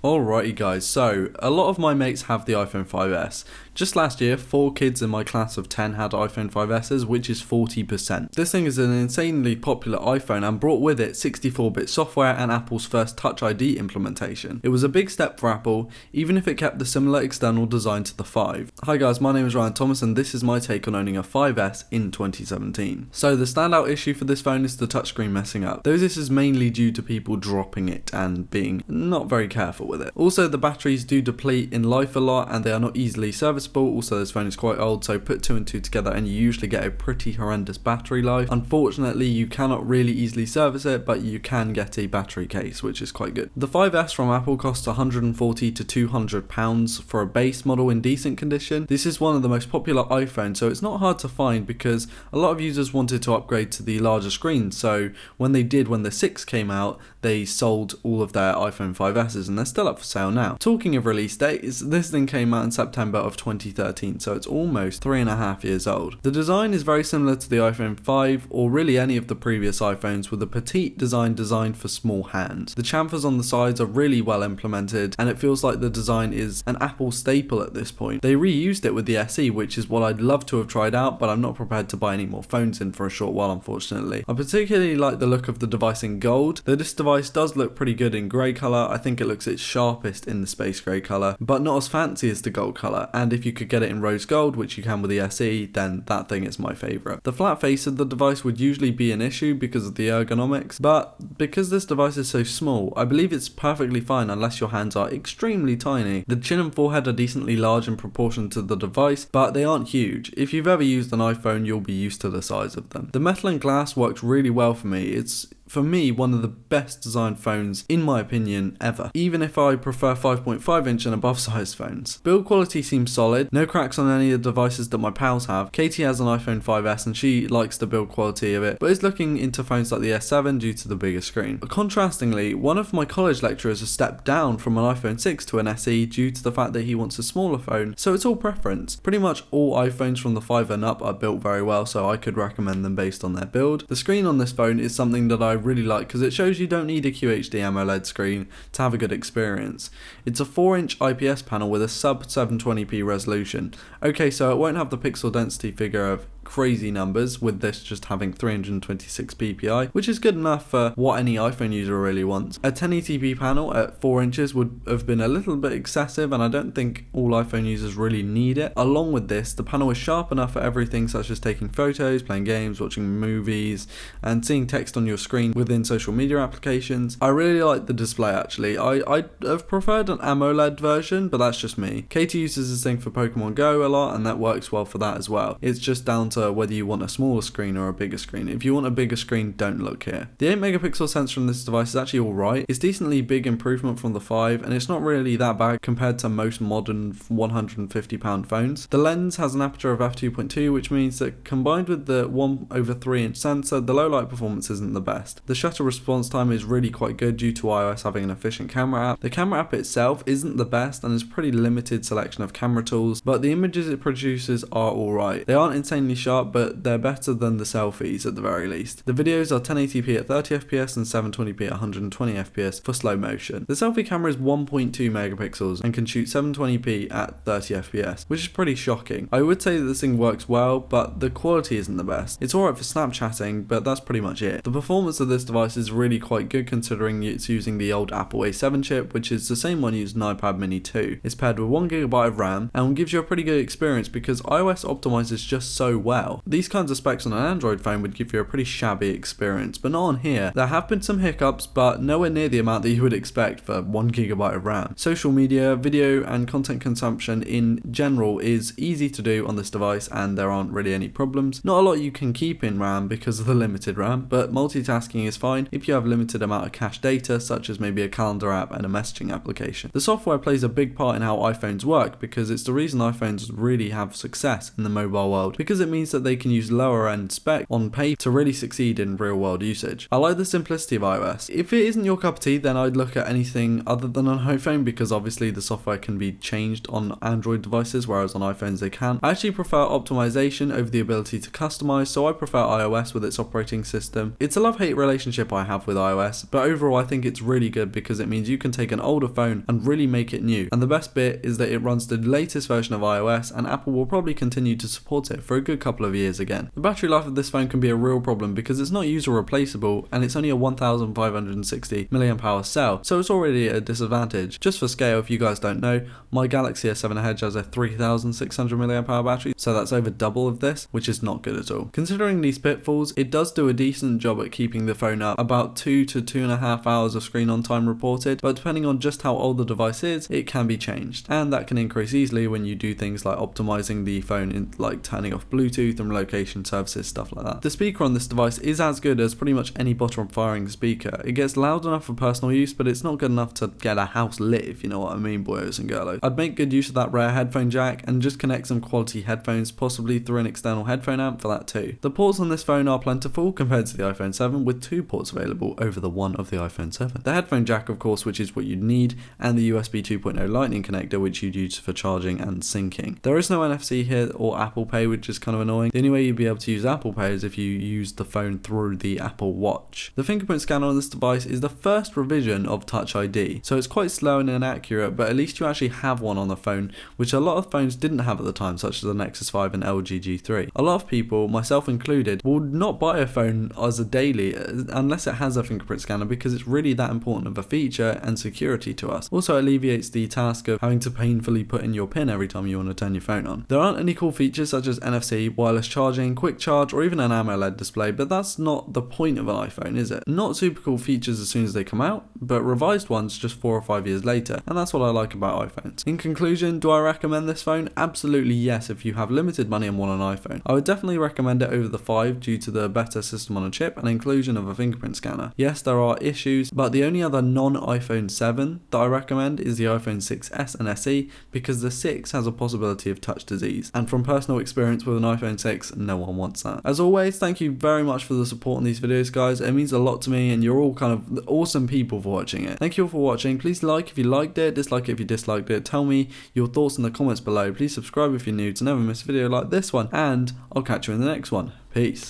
Alrighty guys, so a lot of my mates have the iPhone 5S. Just last year, 4 kids in my class of 10 had iPhone 5Ss, which is 40%. This thing is an insanely popular iPhone and brought with it 64-bit software and Apple's first Touch ID implementation. It was a big step for Apple, even if it kept the similar external design to the 5. Hi guys, my name is Ryan Thomas and this is my take on owning a 5S in 2017. So the standout issue for this phone is the touchscreen messing up, though this is mainly due to people dropping it and being not very careful with it. Also, the batteries do deplete in life a lot and they are not easily serviceable. Also, this phone is quite old, so put 2 and 2 together and you usually get a pretty horrendous battery life. Unfortunately, you cannot really easily service it, but you can get a battery case, which is quite good. The 5S from Apple costs £140 to £200 for a base model in decent condition. This is one of the most popular iPhones, so it's not hard to find because a lot of users wanted to upgrade to the larger screen. So when the 6 came out, they sold all of their iPhone 5Ss and they're still up for sale now. Talking of release dates, this thing came out in September of 2013, so it's almost 3.5 years old. The design is very similar to the iPhone 5 or really any of the previous iPhones, with a petite design designed for small hands. The chamfers on the sides are really well implemented and it feels like the design is an Apple staple at this point. They reused it with the SE, which is what I'd love to have tried out, but I'm not prepared to buy any more phones in for a short while, unfortunately. I particularly like the look of the device in gold, though this device does look pretty good in grey colour. I think it looks its sharpest in the space grey colour, but not as fancy as the gold colour, and if you could get it in rose gold, which you can with the SE, then that thing is my favourite. The flat face of the device would usually be an issue because of the ergonomics, but because this device is so small, I believe it's perfectly fine unless your hands are extremely tiny. The chin and forehead are decently large in proportion to the device, but they aren't huge. If you've ever used an iPhone, you'll be used to the size of them. The metal and glass works really well for me. It's, for me, one of the best designed phones, in my opinion, ever, even if I prefer 5.5 inch and above size phones. Build quality seems solid, no cracks on any of the devices that my pals have. Katie has an iPhone 5S and she likes the build quality of it, but is looking into phones like the S7 due to the bigger screen. But contrastingly, one of my college lecturers has stepped down from an iPhone 6 to an SE due to the fact that he wants a smaller phone, so it's all preference. Pretty much all iPhones from the 5 and up are built very well, so I could recommend them based on their build. The screen on this phone is something that I really like because it shows you don't need a QHD AMOLED screen to have a good experience. It's a 4-inch IPS panel with a sub 720p resolution. Okay, so it won't have the pixel density figure of crazy numbers, with this just having 326 ppi, which is good enough for what any iPhone user really wants. A 1080p panel at 4 inches would have been a little bit excessive, and I don't think all iPhone users really need it. Along with this, the panel is sharp enough for everything such as taking photos, playing games, watching movies, and seeing text on your screen within social media applications. I really like the display actually. I'd have preferred an AMOLED version, but that's just me. Katie uses this thing for Pokemon Go a lot, and that works well for that as well. It's just down to whether you want a smaller screen or a bigger screen. If you want a bigger screen, don't look here. The 8 megapixel sensor on this device is actually alright. It's decently big improvement from the 5, and it's not really that bad compared to most modern £150 phones. The lens has an aperture of f2.2, which means that combined with the 1/3 inch sensor, the low light performance isn't the best. The shutter response time is really quite good due to iOS having an efficient camera app. The camera app itself isn't the best and is pretty limited selection of camera tools, but the images it produces are alright. They aren't insanely sharp, but they're better than the selfies at the very least. The videos are 1080p at 30fps and 720p at 120fps for slow motion. The selfie camera is 1.2 megapixels and can shoot 720p at 30fps, which is pretty shocking. I would say that this thing works well, but the quality isn't the best. It's alright for Snapchatting, but that's pretty much it. The performance of this device is really quite good considering it's using the old Apple A7 chip, which is the same one used in iPad mini 2. It's paired with 1GB of RAM and gives you a pretty good experience because iOS optimizes just so well. These kinds of specs on an Android phone would give you a pretty shabby experience, but not on here. There have been some hiccups, but nowhere near the amount that you would expect for 1GB of RAM. Social media, video, and content consumption in general is easy to do on this device, and there aren't really any problems. Not a lot you can keep in RAM because of the limited RAM, but multitasking is fine if you have limited amount of cache data, such as maybe a calendar app and a messaging application. The software plays a big part in how iPhones work because it's the reason iPhones really have success in the mobile world, because it means means that they can use lower end spec on paper to really succeed in real world usage. I like the simplicity of iOS. If it isn't your cup of tea, then I'd look at anything other than an iPhone, because obviously the software can be changed on Android devices, whereas on iPhones they can. I actually prefer optimization over the ability to customize, so I prefer iOS with its operating system. It's a love-hate relationship I have with iOS, but overall I think it's really good because it means you can take an older phone and really make it new. And the best bit is that it runs the latest version of iOS, and Apple will probably continue to support it for a good couple of years again. The battery life of this phone can be a real problem because it's not user replaceable, and it's only a 1560 mAh cell, so it's already at a disadvantage. Just for scale, if you guys don't know, my Galaxy S7 Edge has a 3600 mAh battery, so that's over double of this, which is not good at all. Considering these pitfalls, it does do a decent job at keeping the phone up, about 2 to 2.5 hours of screen on time reported, but depending on just how old the device is, it can be changed, and that can increase easily when you do things like optimizing the phone, in like turning off Bluetooth and location services, stuff like that. The speaker on this device is as good as pretty much any bottom firing speaker. It gets loud enough for personal use, but it's not good enough to get a house lit, if you know what I mean, boys and girls. I'd make good use of that rare headphone jack and just connect some quality headphones, possibly through an external headphone amp for that too. The ports on this phone are plentiful compared to the iPhone 7, with 2 ports available over the one of the iPhone 7. The headphone jack, of course, which is what you'd need, and the USB 2.0 lightning connector, which you'd use for charging and syncing. There is no NFC here or Apple Pay, which is kind of annoying. The only way you'd be able to use Apple Pay is if you use the phone through the Apple Watch. The fingerprint scanner on this device is the first revision of Touch ID, so it's quite slow and inaccurate, but at least you actually have one on the phone, which a lot of phones didn't have at the time, such as the Nexus 5 and LG G3. A lot of people, myself included, will not buy a phone as a daily unless it has a fingerprint scanner, because it's really that important of a feature and security to us. Also alleviates the task of having to painfully put in your PIN every time you want to turn your phone on. There aren't any cool features such as NFC, wireless charging, quick charge, or even an AMOLED display, but that's not the point of an iPhone, is it? Not super cool features as soon as they come out, but revised ones just 4 or 5 years later, and that's what I like about iPhones. In conclusion, do I recommend this phone? Absolutely yes, if you have limited money and want an iPhone. I would definitely recommend it over the 5 due to the better system on a chip and inclusion of a fingerprint scanner. Yes, there are issues, but the only other non-iPhone 7 that I recommend is the iPhone 6s and SE, because the 6 has a possibility of touch disease, and from personal experience with an iPhone 6, no one wants that. As always, thank you very much for the support on these videos, guys. It means a lot to me, and you're all kind of awesome people for watching it. Thank you all for watching. Please like if you liked it, dislike it if you disliked it. Tell me your thoughts in the comments below. Please subscribe if you're new to never miss a video like this one, and I'll catch you in the next one. Peace.